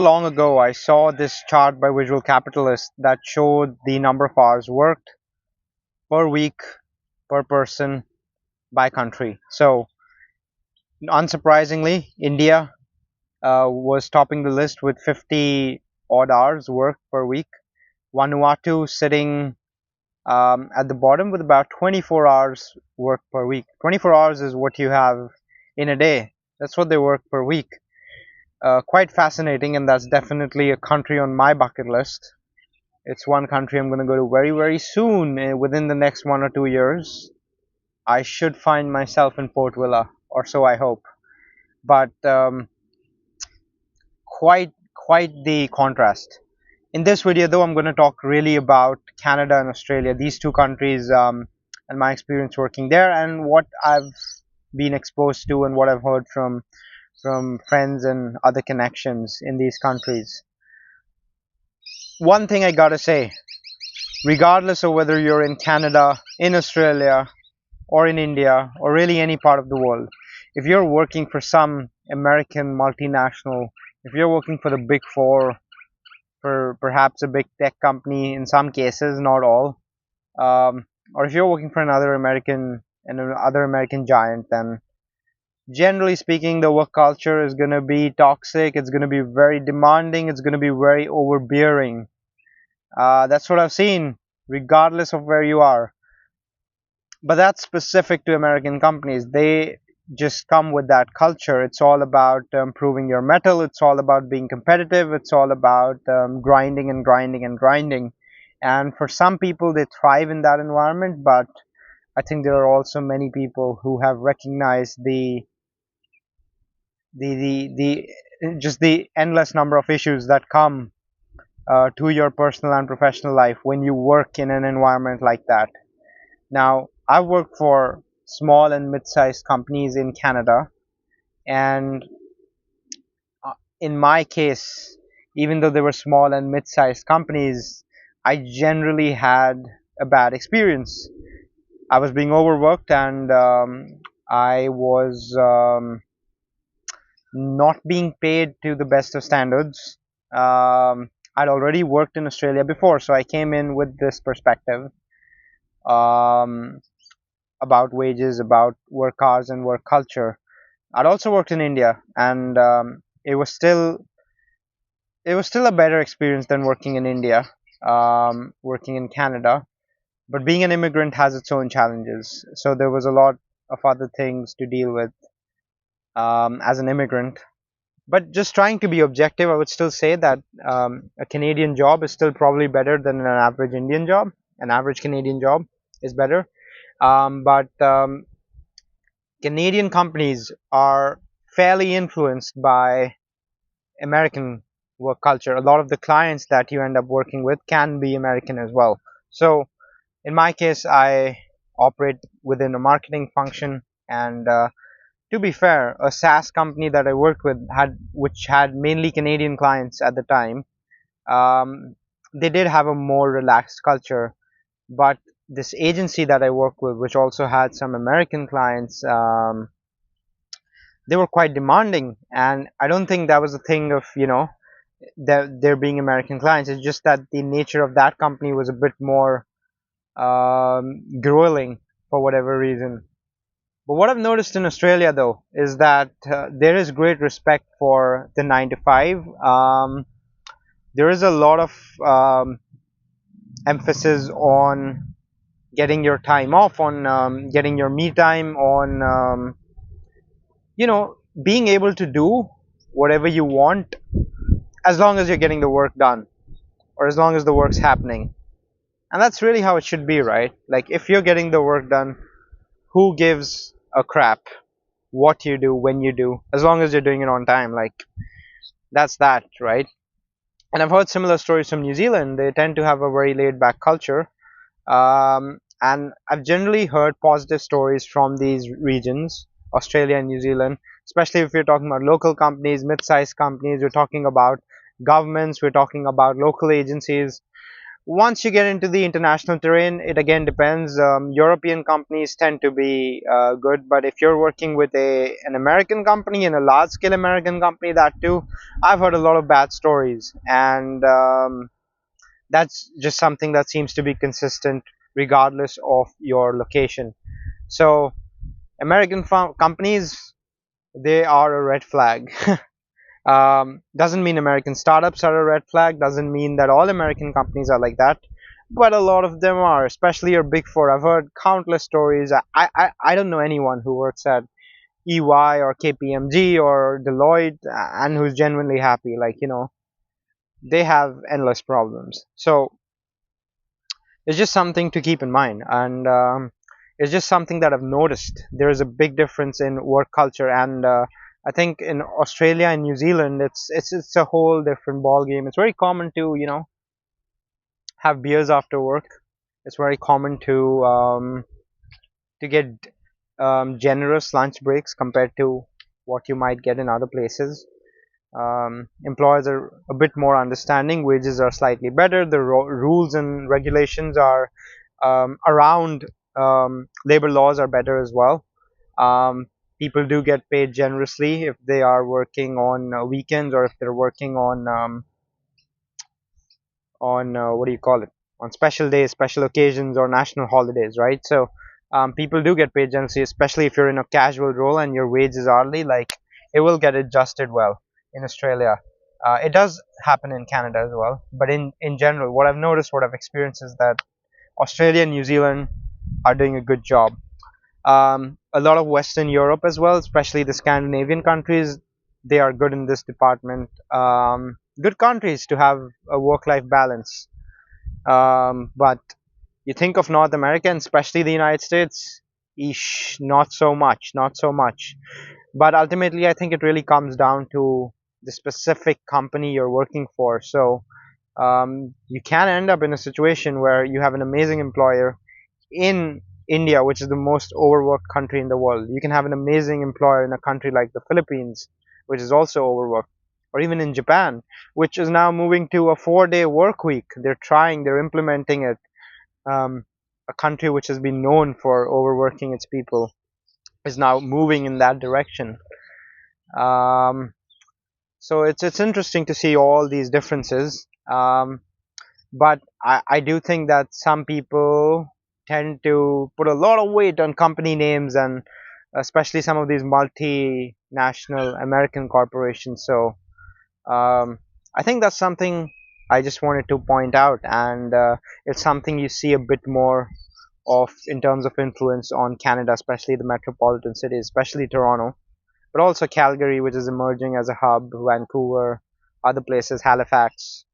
Long ago, I saw this chart by Visual Capitalist that showed the number of hours worked per week per person by country. So, unsurprisingly, India was topping the list with 50 odd hours worked per week. Vanuatu sitting at the bottom with about 24 hours work per week. 24 hours is what you have in a day. That's what they work per week. Quite fascinating, and that's definitely a country on my bucket list. It's one country I'm going to go to very, very soon, within the next 1 or 2 years. I should find myself in Port Villa, or so I hope. But quite the contrast. In this video, though, I'm going to talk really about Canada and Australia, these two countries, and my experience working there, and what I've been exposed to, and what I've heard from friends and other connections in these countries. One thing I gotta say, regardless of whether you're in Canada, in Australia, or in India, or really any part of the world, if you're working for some American multinational, if you're working for the big four, for perhaps a big tech company in some cases, not all, or if you're working for another American giant, then generally speaking, the work culture is going to be toxic. It's going to be very demanding. It's going to be very overbearing. That's what I've seen, regardless of where you are. But that's specific to American companies. They just come with that culture. It's all about proving your mettle. It's all about being competitive. It's all about grinding and grinding and grinding. And for some people, they thrive in that environment. But I think there are also many people who have recognized the just the endless number of issues that come to your personal and professional life when you work in an environment like that. Now, I've worked for small and mid-sized companies in Canada, and in my case, even though they were small and mid-sized companies, I generally had a bad experience. I was being overworked, and I was not being paid to the best of standards. I'd already worked in Australia before, so I came in with this perspective um, about wages, about work hours, and work culture. I'd also worked in India, and it was still a better experience than working in India, working in Canada. But being an immigrant has its own challenges, so there was a lot of other things to deal with as an immigrant. But just trying to be objective, I would still say that a Canadian job is still probably better than an average Indian job. An average Canadian job is better. But Canadian companies are fairly influenced by American work culture. A lot of the clients that you end up working with can be American as well. So in my case, I operate within a marketing function, and to be fair, a SaaS company that I worked with which had mainly Canadian clients at the time, they did have a more relaxed culture. But this agency that I worked with, which also had some American clients, they were quite demanding, and I don't think that was a thing of there being American clients. It's just that the nature of that company was a bit more grueling for whatever reason. But what I've noticed in Australia, though, is that there is great respect for the 9 to 5. There is a lot of emphasis on getting your time off, on getting your me time, on being able to do whatever you want as long as you're getting the work done, or as long as the work's happening. And that's really how it should be, right? Like, if you're getting the work done, who gives a crap what you do when you do, as long as you're doing it on time? Like, that's that, right? And I've heard similar stories from New Zealand. They tend to have a very laid back culture. And I've generally heard positive stories from these regions, Australia and New Zealand, especially if you're talking about local companies, mid-sized companies, we're talking about governments, we're talking about local agencies. Once you get into the international terrain, it again depends. European companies tend to be good, but if you're working with an American company and a large scale American company, that too, I've heard a lot of bad stories, and that's just something that seems to be consistent regardless of your location. So American companies, they are a red flag. Doesn't mean American startups are a red flag, doesn't mean that all American companies are like that, but a lot of them are, especially your big four. I've heard countless stories. I don't know anyone who works at EY or KPMG or Deloitte and who's genuinely happy. Like, they have endless problems. So it's just something to keep in mind. And it's just something that I've noticed. There is a big difference in work culture, and I think in Australia and New Zealand, it's a whole different ball game. It's very common to have beers after work. It's very common to get generous lunch breaks compared to what you might get in other places. Employers are a bit more understanding. Wages are slightly better. The rules and regulations are around labor laws are better as well. Um, People do get paid generously if they are working on weekends, or if they're working on what do you call it, on special days, special occasions, or national holidays, right? So people do get paid generously, especially if you're in a casual role and your wage is hourly. Like, it will get adjusted well in Australia. It does happen in Canada as well, but in general, what I've noticed, what I've experienced is that Australia and New Zealand are doing a good job. A lot of Western Europe as well, especially the Scandinavian countries, they are good in this department. Good countries to have a work-life balance. But you think of North America, and especially the United States, ish, not so much, not so much. But ultimately, I think it really comes down to the specific company you're working for. So you can end up in a situation where you have an amazing employer in India, which is the most overworked country in the world. You can have an amazing employer in a country like the Philippines, which is also overworked, or even in Japan, which is now moving to a 4-day work week. They're implementing it. Um, a country which has been known for overworking its people is now moving in that direction. Um, so it's interesting to see all these differences. But I do think that some people tend to put a lot of weight on company names, and especially some of these multinational American corporations. So I think that's something I just wanted to point out, and it's something you see a bit more of in terms of influence on Canada, especially the metropolitan cities, especially Toronto, but also Calgary, which is emerging as a hub, Vancouver, other places, Halifax.